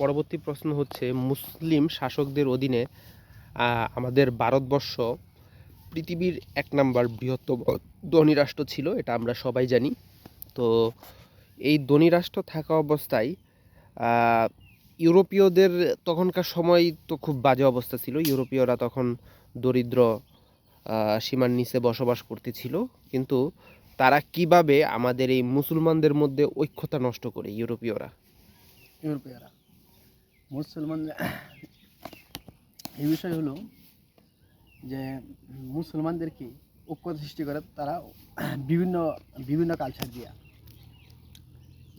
পরবর্তী প্রশ্ন হচ্ছে, মুসলিম শাসকদের অধীনে আমাদের ভারতবর্ষ পৃথিবীর ১ নাম্বার বৃহত্তম ধনী রাষ্ট্র ছিল, এটা আমরা সবাই জানি। তো এই ধনী রাষ্ট্র থাকা অবস্থায় ইউরোপীয়দের তখনকার সময় তো খুব বাজে অবস্থা ছিল। ইউরোপীয়রা তখন দরিদ্র সীমার নিচে বসবাস করতেছিল। কিন্তু তারা কিভাবে আমাদের এই মুসলমানদের মধ্যে ঐক্যতা নষ্ট করে ইউরোপীয়রা? ইউরোপীয়রা মুসলমান এই বিষয় হলো যে মুসলমানদেরকে ঐক্যতা সৃষ্টি করে তারা বিভিন্ন বিভিন্ন কালচার দিয়া,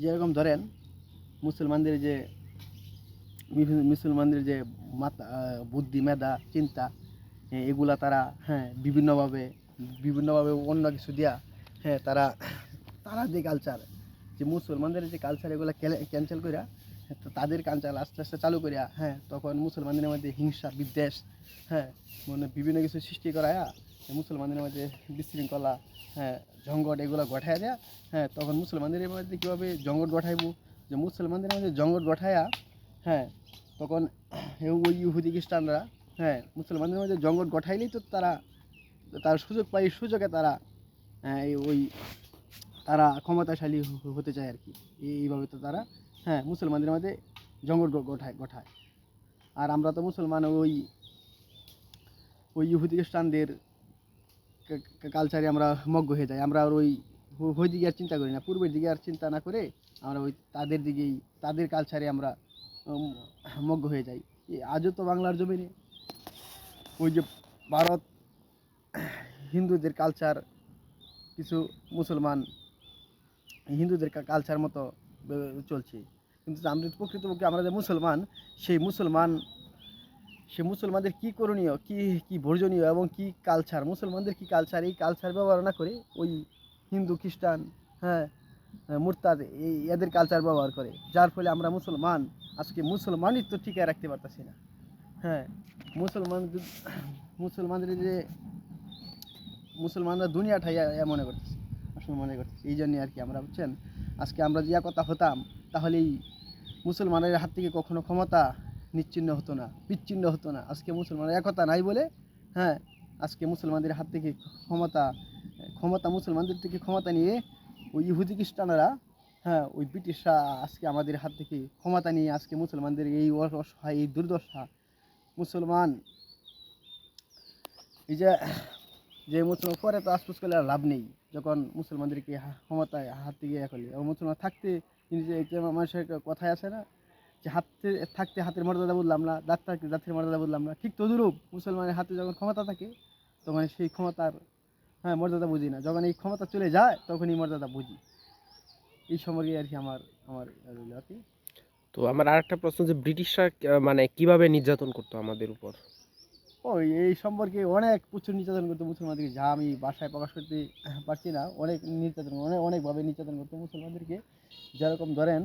যেরকম ধরেন মুসলমানদের যে মুসলমানদের যে মাথা বুদ্ধি মেধা চিন্তা এগুলা তারা বিভিন্নভাবে অন্য কিছু দিয়া তারা তারা যে কালচার, যে মুসলমানদের যে কালচার এগুলো ক্যান্সেল করিয়া তো তাদের কালচার আস্তে আস্তে চালু করিয়া তখন মুসলমানদের মধ্যে হিংসা বিদ্বেষ মানে বিভিন্ন কিছু সৃষ্টি করায়া মুসলমানদের মধ্যে বিশৃঙ্খলা জঙ্গট এগুলো গঠাইয়া দেয়া। তখন মুসলমানদের মধ্যে কীভাবে জঙ্গট গঠাইব, যে মুসলমানদের মধ্যে জঙ্গট গঠাইয়া তখন ওই ইহুদি খ্রিস্টানরা মুসলমানদের মধ্যে জঙ্গট গঠাইলেই তো তার সুযোগ পাই, সুযোগে তারা ওই তারা ক্ষমতাশালী হতে চায় আর কি। এইভাবে তো তারা মুসলমানদের মধ্যে জঙ্গট গঠায়। আর আমরা তো মুসলমান ওই ওই ইহুদি খ্রিস্টানদের কালচারে আমরা মগ্ন হয়ে যাই। আমরা আর ওই দিকে আর চিন্তা করি না, পূর্বের দিকে আর চিন্তা না করে আমরা ওই তাদের দিকেই, তাদের কালচারে আমরা মগ্ন হয়ে যাই। আজও তো বাংলার জমিনে ওই যে ভারত হিন্দুদের কালচার, কিছু মুসলমান হিন্দুদের কালচার মতো চলছে। কিন্তু আমরা প্রকৃতপক্ষে আমরা যে মুসলমান, সেই মুসলমানদের কী করণীয়, কী বর্জনীয় এবং কী কালচার, মুসলমানদের কী কালচার, এই কালচার ব্যবহার না করে ওই হিন্দু খ্রিস্টান মুরতাদ এদের কালচার ব্যবহার করে, যার ফলে আমরা মুসলমান আজকে মুসলমানিত্ব টিকায় রাখতে পারতেছি না। মুসলমানদের যে মুসলমানরা দুনিয়াটাই মনে করতেছে, আসলে মনে করতেছে। এই জন্যে আর কি আমরা বুঝছেন, আজকে আমরা যে কথা হতাম তাহলেই মুসলমানের হাত থেকে কখনো ক্ষমতা বিচ্ছিন্ন হতো না। আজকে মুসলমানের একতা নাই বলে আজকে মুসলমানদের হাত থেকে ক্ষমতা মুসলমানদের থেকে ক্ষমতা নিয়ে ওই ইহুদি খ্রিস্টানরা ওই ব্রিটিশরা আজকে আমাদের হাত থেকে ক্ষমতা নিয়ে আজকে মুসলমানদের এই অসহায়, এই দুর্দশা মুসলমান এই যে মুসলমান পরে তো আশপুস করলে আর লাভ নেই, যখন মুসলমানদেরকে ক্ষমতায় হাত থেকে করলে। এবং মুসলমান থাকতে মানুষের কথায় আছে না, যে থাকতে হাতের মর্যাদা বুঝলাম না, দাঁত থাকতে দাঁতের মর্যাদা বুঝলাম না। ঠিক তদুরূপ মুসলমানের হাতে যখন ক্ষমতা থাকে তখন সেই ক্ষমতার মর্যাদা বুঝি না, যখন এই ক্ষমতা চলে যায় তখন এই মর্যাদা বুঝি। এই সম্পর্কে আর কি আমার আর কি। তো আমার আরেকটা প্রশ্ন, যে ব্রিটিশরা মানে কিভাবে নির্যাতন করতো আমাদের উপর? এই সম্পর্কে প্রচুর নির্যাতন করতো মুসলমানদেরকে, যা আমি বাসায় প্রকাশ করতে পারছি না। অনেকভাবে নির্যাতন করতো মুসলমানদেরকে। যেরকম ধরেন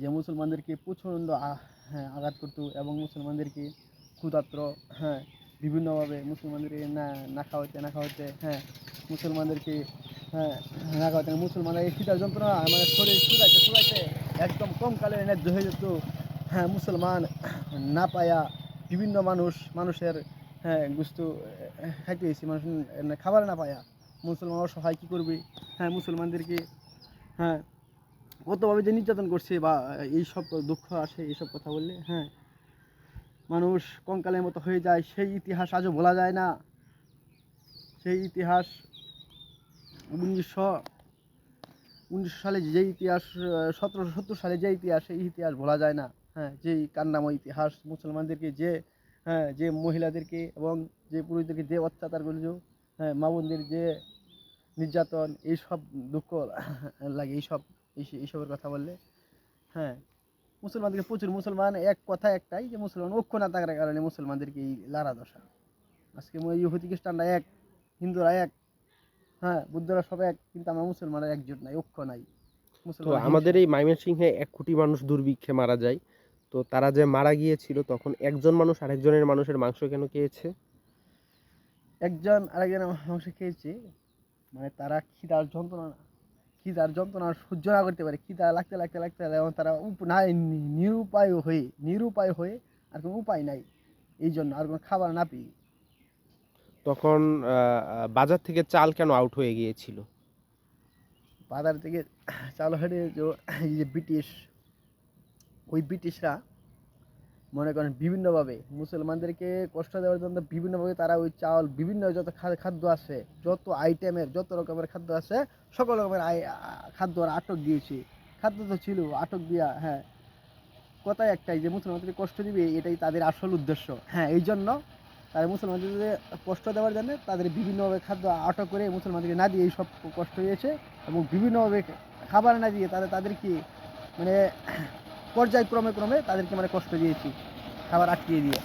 যে মুসলমানদেরকে প্রচণ্ড আঘাত করতো এবং মুসলমানদেরকে ক্ষুধার্ত বিভিন্নভাবে মুসলমানদেরকে না খাওয়াতে মুসলমানদেরকে না খাওয়াতে মুসলমানরা এই শীতার যন্ত্রণা মানে শরীর শুকাইতে একদম কমকালে ন্যায্য হয়ে যেত। মুসলমান না পায়া বিভিন্ন মানুষের গুস্তু খাইতে হয়েছে, মানুষ খাবার না পায়া মুসলমান অসহায় কী করবে। মুসলমানদেরকে কতভাবে যে নির্যাতন করছে বা এইসব দুঃখ আসে এইসব কথা বললে মানুষ কঙ্কালের মতো হয়ে যায়। সেই ইতিহাস আজও ভোলা যায় না। সেই ইতিহাস 1919 সালে যে ইতিহাস, 1770 সালে যে ইতিহাস, সেই ইতিহাস ভোলা যায় না। যেই কান্নাময় ইতিহাস, মুসলমানদেরকে যে মহিলাদেরকে এবং যে পুরুষদেরকে যে অত্যাচার করল, মা বোনদের যে নির্যাতন, এইসব দুঃখ লাগে এইসবের কথা বললে। মুসলমানদেরকে প্রচুর, মুসলমান এক কথা একটাই, যে মুসলমান ঐক্য না থাকার কারণে মুসলমানদেরকে এই লারা দশা। আজকে ইহুদি খ্রিস্টানরা এক, হিন্দুরা এক, বুদ্ধরা সব এক, কিন্তু আমরা মুসলমানরা একজোট নাই, ঐক্য নাই। তো আমাদের এই ময়মনসিংহে 1 কোটি মানুষ দুর্ভিক্ষে মারা যায়। তো তারা যে মারা গিয়েছিল তখন একজন মানুষ আরেকজনের মানুষের মাংস কেন খেয়েছে? একজন আরেকজনের মাংস খেয়েছে মানে তারা খিদার যন্ত্রণা সহ্য না করতে পারে, খিদা লাগতে লাগতে লাগতে এবং তারা নিরুপায় হয়ে আর কোনো উপায় নাই, এই জন্য আর কোনো খাবার না পেয়ে। তখন বাজার থেকে চাল কেন আউট হয়ে গিয়েছিল? বাজার থেকে চাল হেঁটে এই যে ব্রিটিশরা মনে করেন বিভিন্নভাবে মুসলমানদেরকে কষ্ট দেওয়ার জন্য বিভিন্নভাবে তারা ওই চাল বিভিন্ন যত খাদ্য আছে, যত আইটেমের যত রকমের খাদ্য আছে, সকল রকমের খাদ্য ওরা আটক দিয়েছে। খাদ্য তো ছিল আটক দিয়া, হ্যাঁ, কথাই একটাই যে মুসলমানদেরকে কষ্ট দিবে, এটাই তাদের আসল উদ্দেশ্য। হ্যাঁ, এই জন্য তারা মুসলমানদের কষ্ট দেওয়ার জন্য তাদের বিভিন্নভাবে খাদ্য আটক করে মুসলমানদেরকে না দিয়ে এই সব কষ্ট দিয়েছে, এবং বিভিন্নভাবে খাবার না দিয়ে তাদেরকে মানে পর্যায়ক্রমে তাদেরকে মানে কষ্ট দিয়েছি, খাবার আটকিয়ে দিয়ে।